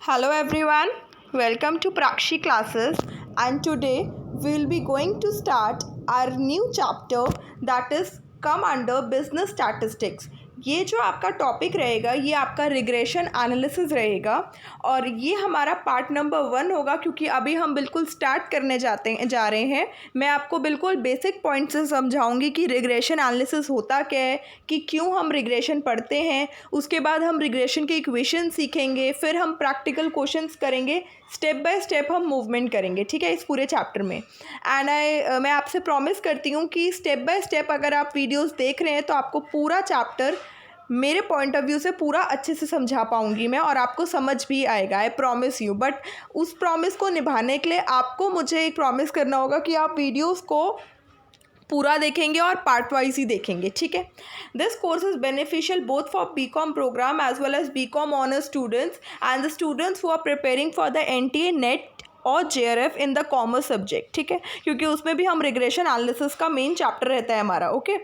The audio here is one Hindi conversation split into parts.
Hello everyone, welcome to Prakshi classes, and today we'll be going to start our new chapter that is come under business statistics. ये जो आपका टॉपिक रहेगा ये आपका रिग्रेशन एनालिसिस रहेगा और ये हमारा पार्ट नंबर 1 होगा क्योंकि अभी हम बिल्कुल स्टार्ट करने जा रहे हैं। मैं आपको बिल्कुल बेसिक पॉइंट से समझाऊंगी कि रिग्रेशन एनालिसिस होता क्या है, कि क्यों हम रिग्रेशन पढ़ते हैं। उसके बाद हम रिग्रेशन के इक्वेशन सीखेंगे, फिर हम प्रैक्टिकल क्वेश्चंस करेंगे, स्टेप बाय स्टेप हम मूवमेंट करेंगे, ठीक है, इस पूरे चैप्टर में। एंड मैं आपसे प्रॉमिस करती हूँ कि स्टेप बाय स्टेप अगर आप वीडियोस देख रहे हैं तो आपको पूरा चैप्टर मेरे पॉइंट ऑफ व्यू से पूरा अच्छे से समझा पाऊंगी मैं और आपको समझ भी आएगा, आई प्रॉमिस यू। बट उस प्रॉमिस को निभाने के लिए आपको मुझे एक प्रॉमिस करना होगा कि आप वीडियोस को पूरा देखेंगे और पार्ट वाइज ही देखेंगे, ठीक है। This course is beneficial both for BCom programme as well as BCom honours students and the students who are preparing for the NTA NET और JRF in the commerce subject, ठीक है, क्योंकि उसमें भी हम रिग्रेशन एनालिसिस का मेन चैप्टर रहता है हमारा। ओके,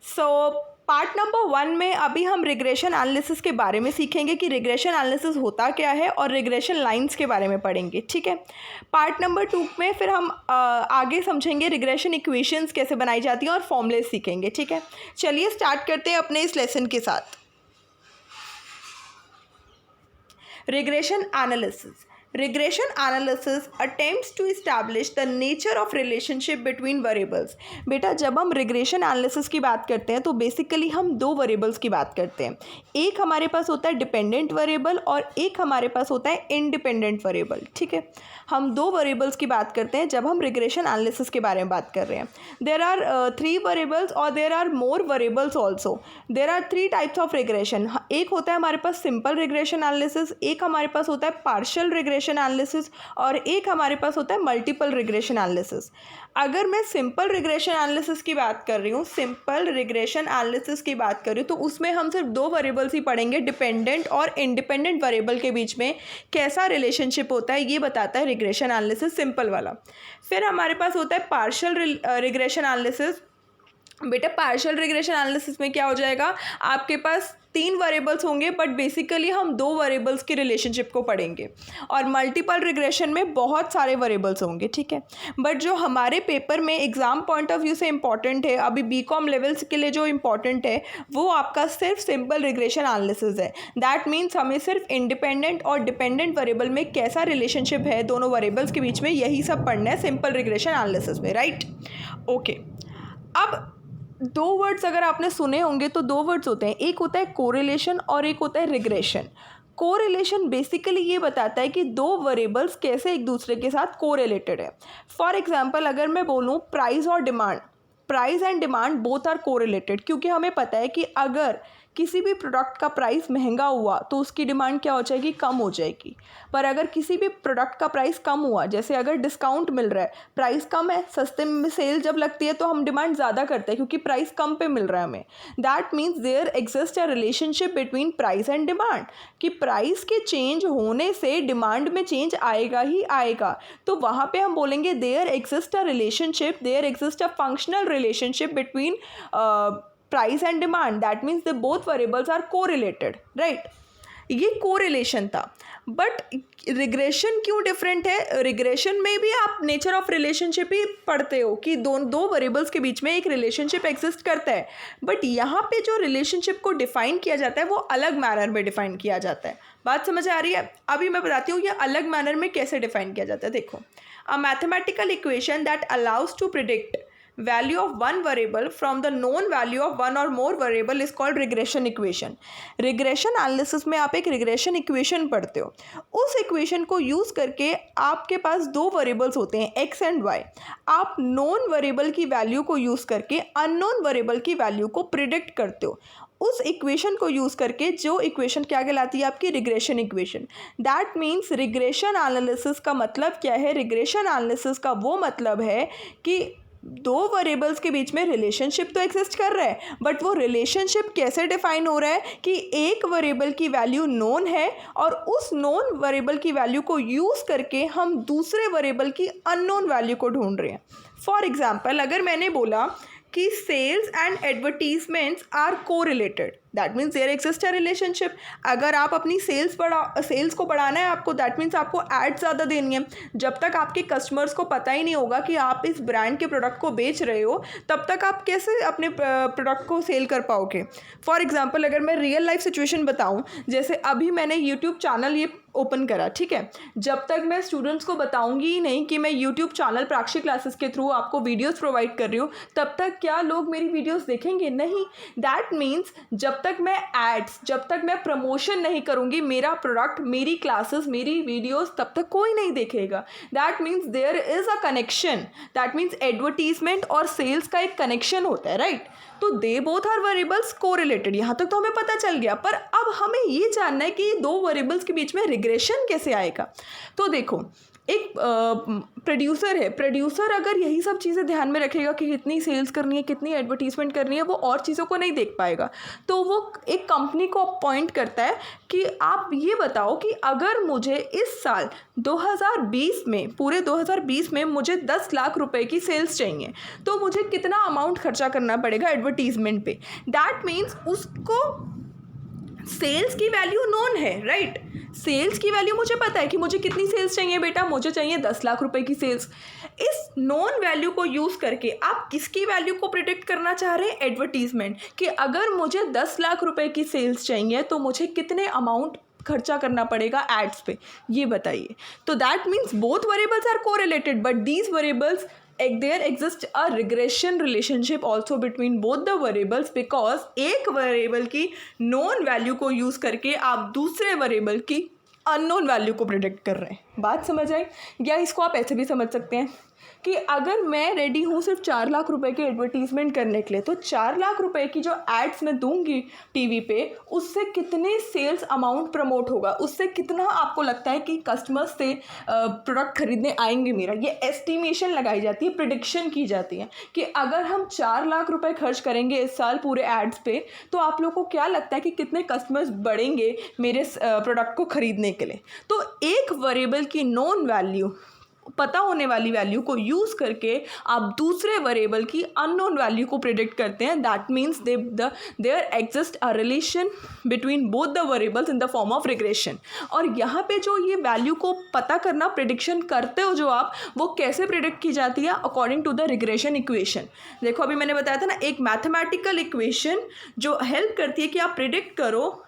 सो पार्ट नंबर 1 में अभी हम रिग्रेशन एनालिसिस के बारे में सीखेंगे कि रिग्रेशन एनालिसिस होता क्या है और रिग्रेशन लाइंस के बारे में पढ़ेंगे, ठीक है। पार्ट नंबर 2 में फिर हम आगे समझेंगे रिग्रेशन इक्वेशंस कैसे बनाई जाती हैं और फॉर्मूले सीखेंगे, ठीक है। चलिए स्टार्ट करते हैं अपने इस लेसन के साथ। Regression analysis Regression analysis attempts to establish the nature of relationship between variables। बेटा जब हम रिग्रेशन एनालिसिस की बात करते हैं तो बेसिकली हम दो वेरिएबल्स की बात करते हैं। एक हमारे पास होता है डिपेंडेंट वेरिएबल और एक हमारे पास होता है इंडिपेंडेंट वेरिएबल, ठीक है। हम दो वेरिएबल्स की बात करते हैं जब हम रिग्रेशन एनालिसिस के बारे में बात कर रहे हैं। देयर आर 3 वेरिएबल्स और there are more variables also. There are 3 types of regression. एक होता है हमारे पास सिंपल रिग्रेशन एनालिसिस, एक हमारे पास होता है पार्शियल रिग्रेशन एनालिसिस और एक हमारे पास होता है मल्टीपल रिग्रेशन एनालिसिस। अगर मैं सिंपल रिग्रेशन एनालिसिस की बात कर रही हूँ, सिंपल रिग्रेशन एनालिसिस की बात कर रही हूँ तो उसमें हम सिर्फ दो वेरिएबल्स ही पढ़ेंगे, डिपेंडेंट और इंडिपेंडेंट वेरिएबल के बीच में कैसा रिलेशनशिप होता है ये बताता है रिग्रेशन एनालिसिस सिंपल वाला। फिर हमारे पास होता है पार्शियल रिग्रेशन एनालिसिस। बेटा पार्शियल रिग्रेशन एनालिसिस में क्या हो जाएगा, आपके पास 3 वेरिएबल्स होंगे बट बेसिकली हम 2 वेरिएबल्स की रिलेशनशिप को पढ़ेंगे और मल्टीपल रिग्रेशन में बहुत सारे वेरिएबल्स होंगे, ठीक है। बट जो हमारे पेपर में एग्जाम पॉइंट ऑफ व्यू से इंपॉर्टेंट है, अभी बीकॉम लेवल्स के लिए जो इंपॉर्टेंट है वो आपका सिर्फ सिंपल रिग्रेशन एनालिसिस है। दैट मीन्स हमें सिर्फ इंडिपेंडेंट और डिपेंडेंट वेरिएबल में कैसा रिलेशनशिप है दोनों वेरिएबल्स के बीच में, यही सब पढ़ना है सिंपल रिग्रेशन एनालिसिस में, राइट। ओके, अब 2 वर्ड्स अगर आपने सुने होंगे तो 2 वर्ड्स होते हैं, एक होता है कोरिलेशन और एक होता है रिग्रेशन। कोरिलेशन बेसिकली ये बताता है कि 2 वेरिएबल्स कैसे एक दूसरे के साथ कोरिलेटेड है। फॉर एग्जांपल अगर मैं बोलूँ प्राइस और demand, price and demand both are correlated, क्योंकि हमें पता है कि अगर किसी भी प्रोडक्ट का प्राइस महंगा हुआ तो उसकी डिमांड क्या हो जाएगी, कम हो जाएगी। पर अगर किसी भी प्रोडक्ट का प्राइस कम हुआ, जैसे अगर डिस्काउंट मिल रहा है, प्राइस कम है, सस्ते में सेल जब लगती है तो हम डिमांड ज़्यादा करते हैं क्योंकि प्राइस कम पे मिल रहा है हमें। That means there exist a relationship between price and demand, कि प्राइस के चेंज होने से डिमांड में चेंज आएगा ही आएगा। तो वहाँ पे हम बोलेंगे there exist a relationship, there exist a functional relationship between price and demand. That means they both variables are correlated, right. ये कोरिलेशन था। बट रिग्रेशन क्यों डिफरेंट है, रिग्रेशन में भी आप नेचर ऑफ रिलेशनशिप ही पढ़ते हो कि दो वेरिएबल्स के बीच में एक रिलेशनशिप एग्जिस्ट करता है, बट यहाँ पे जो रिलेशनशिप को डिफाइन किया जाता है वो अलग मैनर में डिफाइन किया जाता है। बात समझ आ रही है? अभी मैं बताती हूँ ये अलग मैनर में कैसे डिफाइन किया जाता है। देखो, a mathematical equation that allows to predict value of one variable from the known value of one or more variable is called regression equation। regression analysis में आप एक regression equation पढ़ते हो, उस equation को यूज़ करके आपके पास 2 variables होते हैं x and y। आप known variable की value को यूज़ करके unknown variable की value को predict करते हो। उस इक्वेशन को यूज़ करके जो इक्वेशन क्या कहलाती है आपकी regression equation. That means regression analysis का मतलब क्या है, रिग्रेशन एनालिसिस का वो मतलब है कि 2 वेरिएबल्स के बीच में रिलेशनशिप तो एग्जिस्ट कर रहा है, बट वो रिलेशनशिप कैसे डिफाइन हो रहा है कि एक वेरिएबल की वैल्यू नोन है और उस नोन वेरिएबल की वैल्यू को यूज़ करके हम दूसरे वेरिएबल की अननोन वैल्यू को ढूंढ रहे हैं। फॉर एग्जाम्पल अगर मैंने बोला कि sales and advertisements are correlated, that means there exist a relationship. अगर आप अपनी सेल्स को बढ़ाना है आपको, दैट मीन्स आपको एड ज़्यादा देनी है। जब तक आपके कस्टमर्स को पता ही नहीं होगा कि आप इस ब्रांड के प्रोडक्ट को बेच रहे हो, तब तक आप कैसे अपने प्रोडक्ट को सेल कर पाओगे। फॉर एग्जाम्पल अगर मैं रियल लाइफ सिचुएशन बताऊँ, जैसे अभी मैंने यूट्यूब चैनल ये ओपन करा, ठीक है। जब तक मैं स्टूडेंट्स को बताऊंगी ही नहीं कि मैं यूट्यूब चैनल प्राक्षी क्लासेस के थ्रू आपको वीडियोस प्रोवाइड कर रही हूँ, तब तक क्या लोग मेरी वीडियोस देखेंगे? नहीं। दैट मीन्स जब तक मैं एड्स, जब तक मैं प्रमोशन नहीं करूँगी मेरा प्रोडक्ट, मेरी क्लासेस, मेरी वीडियोस, तब तक कोई नहीं देखेगा। That means there is a connection. That means advertisement और सेल्स का एक कनेक्शन होता है, राइट। तो they both are variables correlated. यहाँ तक तो हमें पता चल गया, पर अब हमें ये जानना है कि दो वेरिएबल्स के बीच में रिग्रेशन कैसे आएगा। तो देखो, एक प्रोड्यूसर है, प्रोड्यूसर अगर यही सब चीज़ें ध्यान में रखेगा कि कितनी सेल्स करनी है, कितनी एडवर्टीजमेंट करनी है, वो और चीज़ों को नहीं देख पाएगा। तो वो एक कंपनी को अपॉइंट करता है कि आप ये बताओ कि अगर मुझे इस साल 2020 में, पूरे 2020 में मुझे 10 लाख रुपए की सेल्स चाहिए, तो मुझे कितना अमाउंट खर्चा करना पड़ेगा एडवर्टीजमेंट पे। दैट मीन्स उसको सेल्स की वैल्यू नोन है, राइट। सेल्स की वैल्यू मुझे पता है कि मुझे कितनी सेल्स चाहिए बेटा, मुझे चाहिए 10 लाख रुपए की सेल्स। इस नोन वैल्यू को यूज़ करके आप किसकी वैल्यू को प्रिडिक्ट करना चाह रहे हैं? एडवर्टीजमेंट, कि अगर मुझे 10 लाख रुपए की सेल्स चाहिए तो मुझे कितने अमाउंट खर्चा करना पड़ेगा एड्स पे, ये बताइए। तो that means both variables are correlated, but these variables there exists a regression relationship also between both the variables, because एक वेरिएबल की नोन वैल्यू को यूज़ करके आप दूसरे वेरिएबल की अननोन वैल्यू को प्रिडिक्ट कर रहे हैं। बात समझ आई? या इसको आप ऐसे भी समझ सकते हैं कि अगर मैं रेडी हूँ सिर्फ 4 लाख रुपए की एडवर्टीजमेंट करने के लिए, तो 4 लाख रुपए की जो एड्स मैं दूंगी टीवी पे, उससे कितने सेल्स अमाउंट प्रमोट होगा, उससे कितना आपको लगता है कि कस्टमर्स से प्रोडक्ट खरीदने आएंगे मेरा। ये एस्टिमेशन लगाई जाती है, प्रिडिक्शन की जाती है कि अगर हम 4 लाख रुपए खर्च करेंगे इस साल पूरे एड्स पे, तो आप लोगों को क्या लगता है कि कितने कस्टमर्स बढ़ेंगे मेरे प्रोडक्ट को खरीदने के लिए। तो एक वेरिएबल की नोन वैल्यू, पता होने वाली वैल्यू को यूज़ करके आप दूसरे वेरिएबल की अननोन वैल्यू को प्रिडिक्ट करते हैं। That means there exist a relation between both the variables in the form of regression. और यहाँ पे जो ये वैल्यू को पता करना, प्रिडिक्शन करते हो जो आप, वो कैसे प्रिडिक्ट की जाती है? According to the regression equation. देखो अभी मैंने बताया था ना, एक मैथमेटिकल इक्वेशन जो हेल्प करती है कि आप प्रिडिक्ट करो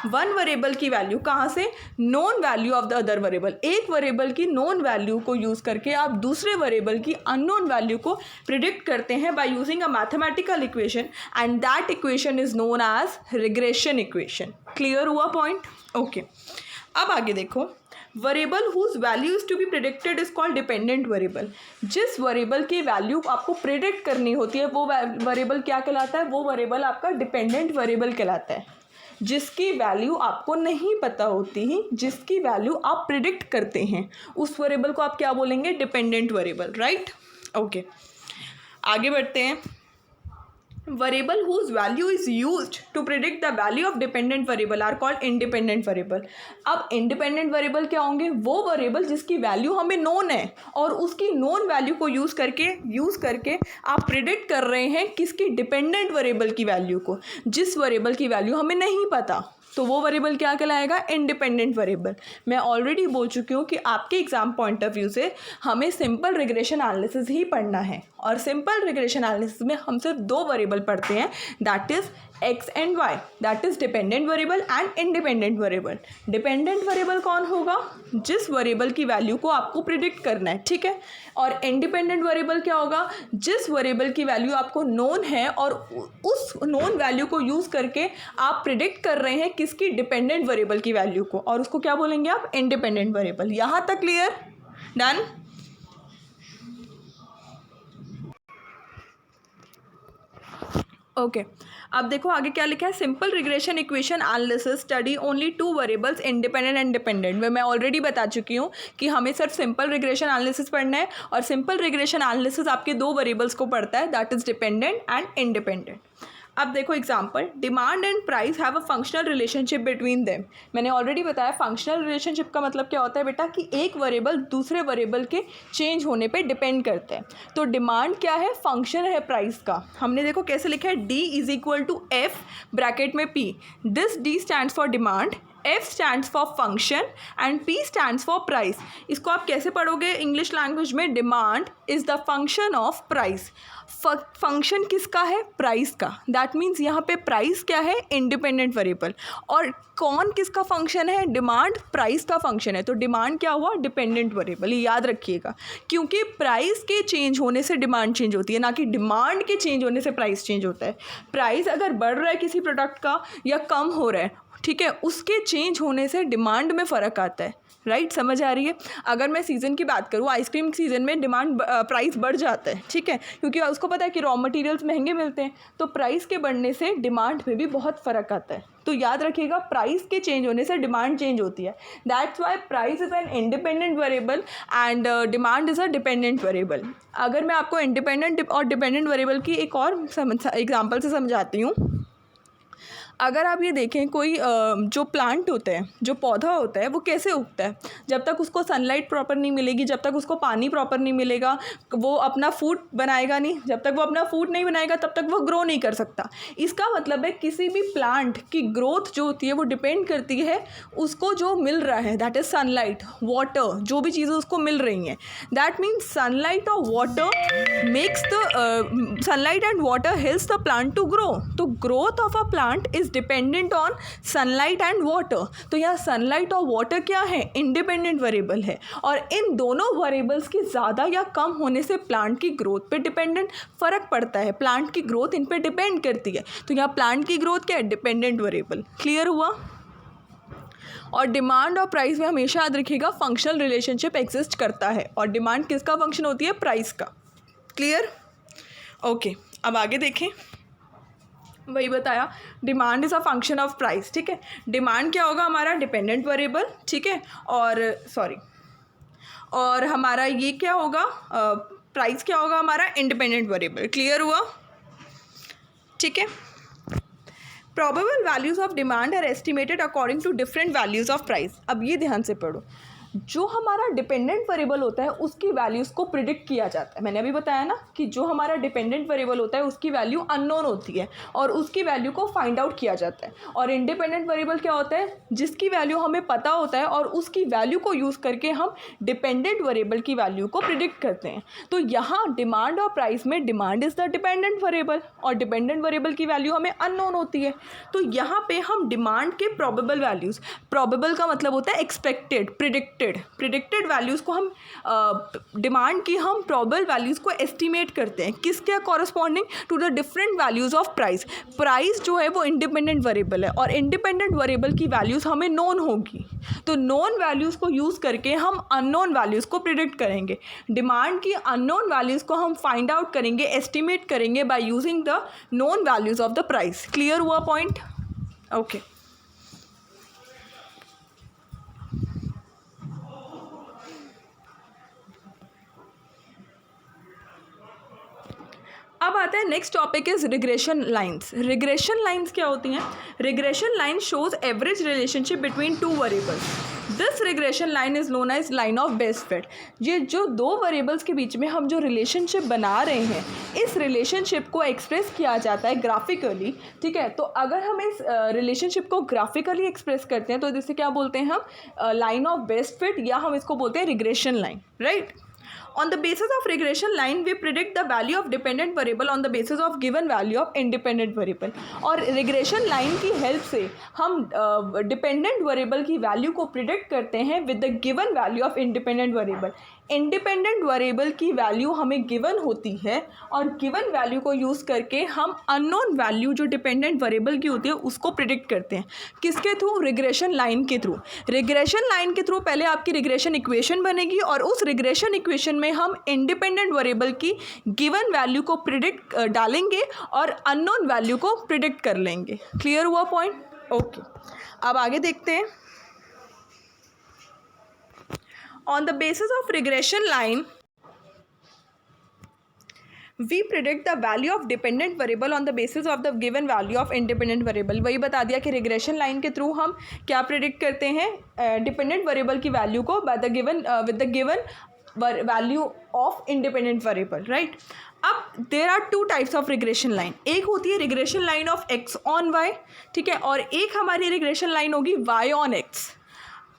वन वेरिएबल की वैल्यू कहाँ से? Known value of the other variable. एक वेरिएबल की नोन वैल्यू को यूज़ करके आप दूसरे वेरिएबल की अननोन वैल्यू को प्रिडिक्ट करते हैं by using a mathematical equation, and that equation is known as regression equation. Clear हुआ पॉइंट? ओके। अब आगे देखो, variable whose value is to be predicted is called dependent variable. जिस वेरिएबल की वैल्यू आपको प्रिडिक्ट करनी होती है वो वेरिएबल क्या कहलाता है? वो वेरिएबल आपका डिपेंडेंट वेरिएबल कहलाता है। जिसकी वैल्यू आपको नहीं पता होती है, जिसकी वैल्यू आप प्रिडिक्ट करते हैं, उस वेरिएबल को आप क्या बोलेंगे? Dependent variable, right. ओके, आगे बढ़ते हैं। Variable whose value is used to predict the value of dependent variable are called independent variable. अब इंडिपेंडेंट वेरिएबल क्या होंगे? वो वेरिएबल जिसकी वैल्यू हमें नोन है और उसकी नोन वैल्यू को यूज़ करके आप प्रिडिक्ट कर रहे हैं किसकी? डिपेंडेंट वेरिएबल की वैल्यू को, जिस वेरिएबल की वैल्यू हमें नहीं पता। तो वो वेरिएबल क्या कहलाएगा? Independent variable. मैं ऑलरेडी बोल चुकी हूँ कि आपके एग्जाम पॉइंट ऑफ व्यू से हमें सिंपल रिग्रेशन एनालिसिस ही पढ़ना है, और सिंपल रिग्रेशन एनालिसिस में हम सिर्फ दो वेरिएबल पढ़ते हैं, that is X and Y, that is dependent variable and independent variable. Dependent variable कौन होगा? जिस वेरिएबल की वैल्यू को आपको प्रिडिक्ट करना है, ठीक है। और इंडिपेंडेंट वेरिएबल क्या होगा? जिस वेरिएबल की वैल्यू आपको नोन है और उस नोन वैल्यू को यूज़ करके आप प्रिडिक्ट कर रहे हैं किसकी? डिपेंडेंट वेरिएबल की वैल्यू को, और उसको क्या बोलेंगे आप? Independent variable. यहाँ तक क्लियर? डन? ओके, अब देखो आगे क्या लिखा है। Simple regression equation analysis study only two variables independent and dependent. मैं ऑलरेडी बता चुकी हूँ कि हमें सिर्फ सिंपल रिग्रेशन एनालिसिस पढ़ना है, और सिंपल रिग्रेशन एनालिसिस आपके दो वेरिएबल्स को पढ़ता है, that is dependent and independent. अब देखो example, demand and price have a functional relationship between them. मैंने ऑलरेडी बताया फंक्शनल रिलेशनशिप का मतलब क्या होता है बेटा कि एक वेरिएबल दूसरे वेरिएबल के चेंज होने पे डिपेंड करते हैं। तो डिमांड क्या है, फंक्शन है प्राइस का। हमने देखो कैसे लिखा है, D is equal to F bracket में P. This D stands for demand, F stands for function and P stands for price। इसको आप कैसे पढ़ोगे इंग्लिश लैंग्वेज में, demand is the function of price. Function किसका है, प्राइस का। दैट मीन्स यहाँ पे प्राइस क्या है, इंडिपेंडेंट वेरिएबल। और कौन किसका फंक्शन है, डिमांड प्राइस का फंक्शन है। तो डिमांड क्या हुआ, डिपेंडेंट वेरिएबल। ये याद रखिएगा, क्योंकि प्राइस के चेंज होने से डिमांड चेंज होती है, ना कि डिमांड के चेंज होने से प्राइस चेंज होता है। प्राइस अगर बढ़ रहा है किसी प्रोडक्ट का या कम हो रहा है, ठीक है, उसके चेंज होने से डिमांड में फ़र्क आता है। राइट, समझ आ रही है। अगर मैं सीज़न की बात करूँ, आइसक्रीम सीज़न में डिमांड प्राइस बढ़ जाता है, ठीक है, क्योंकि उसको पता है कि रॉ मटेरियल्स महंगे मिलते हैं, तो प्राइस के बढ़ने से डिमांड में भी बहुत फ़र्क आता है। तो याद रखिएगा, प्राइस के चेंज होने से डिमांड चेंज होती है। That's why price is an independent variable and demand is a dependent variable. अगर मैं आपको इंडिपेंडेंट और डिपेंडेंट वेरिएबल की एक और एग्जाम्पल से समझाती हूँ। अगर आप ये देखें, कोई जो प्लांट होता है, जो पौधा होता है, वो कैसे उगता है, जब तक उसको सनलाइट प्रॉपर नहीं मिलेगी, जब तक उसको पानी प्रॉपर नहीं मिलेगा, वो अपना फूड बनाएगा नहीं। जब तक वो अपना फूड नहीं बनाएगा तब तक वो ग्रो नहीं कर सकता। इसका मतलब है किसी भी प्लांट की ग्रोथ जो होती है वो डिपेंड करती है उसको जो मिल रहा है, दैट इज़ सनलाइट, वाटर, जो भी चीज़ें उसको मिल रही हैं। दैट मीन्स सनलाइट और water makes the sunlight and water helps the plant to grow. तो growth of a plant is dependent on sunlight and water. तो यहाँ सनलाइट और वाटर क्या है, इंडिपेंडेंट वेरिएबल है, और इन दोनों वेरिएबल्स की ज़्यादा या कम होने से प्लांट की ग्रोथ पे डिपेंडेंट फ़र्क पड़ता है। प्लांट की ग्रोथ इन पे डिपेंड करती है। तो यहाँ प्लांट की ग्रोथ क्या है, डिपेंडेंट वेरिएबल। क्लियर हुआ। और डिमांड और प्राइस में हमेशा याद रखिएगा फंक्शनल रिलेशनशिप एग्जिस्ट करता है, और डिमांड किसका फंक्शन होती है, प्राइस का। Clear, okay. अब आगे देखें, वही बताया, demand is a function of price, ठीक है। डिमांड क्या होगा हमारा, डिपेंडेंट वेरिएबल, ठीक है, और हमारा ये क्या होगा, प्राइस क्या होगा हमारा, इंडिपेंडेंट वेरिएबल। क्लियर हुआ, ठीक है। Probable values of demand are estimated according to different values of price. अब ये ध्यान से पढ़ो, जो हमारा डिपेंडेंट वेरिएबल होता है उसकी वैल्यूज़ को प्रिडिक्ट किया जाता है। मैंने अभी बताया ना कि जो हमारा डिपेंडेंट वेरिएबल होता है उसकी वैल्यू अननोन होती है और उसकी वैल्यू को फाइंड आउट किया जाता है। और इंडिपेंडेंट वेरिएबल क्या होता है, जिसकी वैल्यू हमें पता होता है और उसकी वैल्यू को यूज़ करके हम डिपेंडेंट वेरिएबल की वैल्यू को प्रिडिक्ट करते हैं। तो यहाँ डिमांड और प्राइस में demand is the dependent variable और डिपेंडेंट वेरिएबल की वैल्यू हमें अननोन होती है। तो यहाँ पे हम डिमांड के प्रोबेबल वैल्यूज़, प्रोबेबल का मतलब होता है एक्सपेक्टेड, प्रिडिक्टेड वैल्यूज़ को हम डिमांड की हम प्रोबेबल वैल्यूज़ को एस्टिमेट करते हैं, किसके corresponding to the different values of price. Price जो है वो इंडिपेंडेंट वेरिएबल है और इंडिपेंडेंट वेरिएबल की वैल्यूज़ हमें नोन होगी। तो नोन वैल्यूज़ को यूज़ करके हम अननोन वैल्यूज़ को प्रिडिक्ट करेंगे। डिमांड की अननोन वैल्यूज़ को हम फाइंड आउट करेंगे, एस्टिमेट करेंगे by using the known values of the price. Clear हुआ पॉइंट, ओके। अब आता है next topic is regression lines. Regression lines क्या होती हैं, regression line shows average relationship between two variables. This regression line is known as line of best fit. ये जो दो वेरिएबल्स के बीच में हम जो रिलेशनशिप बना रहे हैं, इस रिलेशनशिप को एक्सप्रेस किया जाता है ग्राफिकली, ठीक है। तो अगर हम इस रिलेशनशिप को ग्राफिकली एक्सप्रेस करते हैं तो जिसे क्या बोलते हैं हम, लाइन ऑफ बेस्ट फिट, या हम इसको बोलते हैं regression line, right. On the basis of regression line, we predict the value of dependent variable on the basis of given value of independent variable। और regression line की help से हम dependent variable की value को predict करते हैं with the given value of independent variable। Independent variable की वैल्यू हमें गिवन होती है और गिवन वैल्यू को यूज़ करके हम अननोन वैल्यू जो डिपेंडेंट वेरिएबल की होती है उसको प्रिडिक्ट करते हैं। किसके थ्रू, रिग्रेशन लाइन के थ्रू। रिग्रेशन लाइन के थ्रू पहले आपकी रिग्रेशन इक्वेशन बनेगी और उस रिग्रेशन इक्वेशन में हम इंडिपेंडेंट वेरिएबल की गिवन वैल्यू को प्रिडिक्ट डालेंगे और अननोन वैल्यू को प्रिडिक्ट कर लेंगे। क्लियर हुआ पॉइंट, ओके। अब आगे देखते हैं। On the basis of regression line, we predict the value of dependent variable on the basis of the given value of independent variable. वही बता दिया कि रिग्रेशन लाइन के थ्रू हम क्या प्रिडिक्ट करते हैं, डिपेंडेंट वेरिएबल की वैल्यू को by the given with the given value of independent variable, right. अब there are two types of regression line. एक होती है regression line of X on Y, ठीक है, और एक हमारी रिग्रेशन लाइन होगी वाई ऑन एक्स।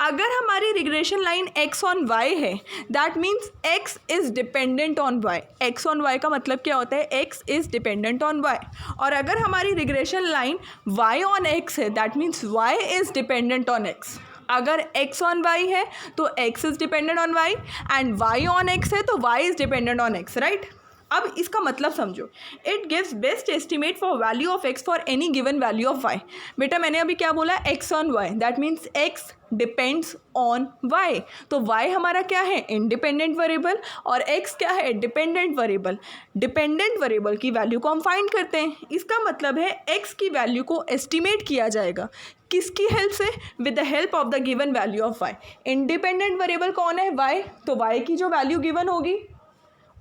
अगर हमारी regression line x on y है, that means x is dependent on y। x on y का मतलब क्या होता है, x is dependent on y। और अगर हमारी regression line y on x है, that means y is dependent on x। अगर x ऑन y है तो x is dependent on y, and y on x है तो y is dependent on x, right. अब इसका मतलब समझो, it gives best estimate for value of x for any given value of y। बेटा मैंने अभी क्या बोला, x on y, that means x depends on y। तो y हमारा क्या है, इंडिपेंडेंट वेरिएबल, और x क्या है, डिपेंडेंट वेरिएबल। डिपेंडेंट वेरिएबल की वैल्यू को हम फाइंड करते हैं। इसका मतलब है x की वैल्यू को एस्टिमेट किया जाएगा किसकी हेल्प से, with the help of the given value of y। Independent variable कौन है, y, तो y की जो वैल्यू गिवन होगी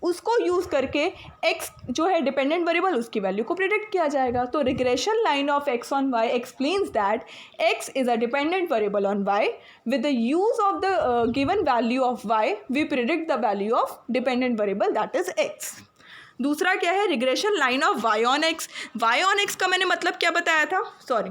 उसको यूज़ करके x जो है डिपेंडेंट वेरिएबल, उसकी वैल्यू को प्रिडिक्ट किया जाएगा। तो regression line of x on y explains that x is a dependent variable on y, with the use of the given value of y we predict the value of dependent variable, that is x। दूसरा क्या है, regression line of y on x। y on x का मैंने मतलब क्या बताया था, सॉरी,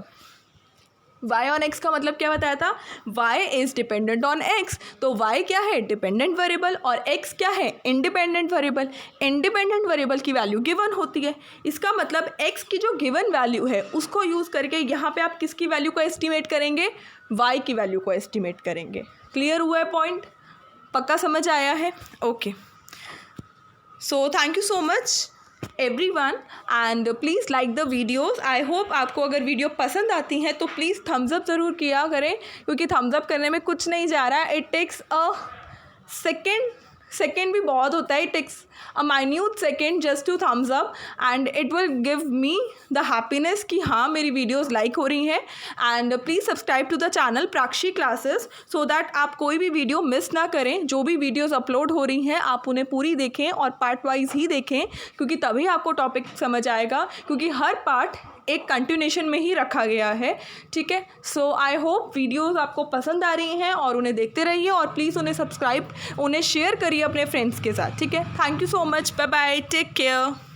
y ऑन x का मतलब क्या बताया था, y is dependent on x। तो y क्या है, डिपेंडेंट वेरिएबल, और x क्या है, इंडिपेंडेंट वेरिएबल। इंडिपेंडेंट वेरिएबल की वैल्यू गिवन होती है। इसका मतलब x की जो गिवन वैल्यू है उसको यूज़ करके यहाँ पे आप किसकी वैल्यू को एस्टिमेट करेंगे, y की वैल्यू को एस्टिमेट करेंगे। क्लियर हुआ है पॉइंट, पक्का समझ आया है, okay. So thank you so much everyone, and please like the videos. I hope आपको अगर वीडियो पसंद आती हैं तो प्लीज़ थम्स अप ज़रूर किया करें, क्योंकि थम्स अप करने में कुछ नहीं जा रहा है। इट टेक्स अ सेकेंड भी बहुत होता है, it takes a minute second just to thumbs up, and it will give me the happiness कि हाँ मेरी वीडियोज़ लाइक हो रही हैं। And please subscribe to the channel Prakshi classes, so that आप कोई भी वीडियो मिस ना करें। जो भी वीडियोज़ अपलोड हो रही हैं आप उन्हें पूरी देखें और पार्ट वाइज ही देखें, क्योंकि तभी आपको टॉपिक समझ आएगा, क्योंकि हर पार्ट एक कंटिन्यूशन में ही रखा गया है, ठीक है। सो आई होप वीडियोज़ आपको पसंद आ रही हैं और उन्हें देखते रहिए, और प्लीज़ उन्हें सब्सक्राइब, उन्हें शेयर करिए अपने फ्रेंड्स के साथ, ठीक है। Thank you so much, bye bye, take care.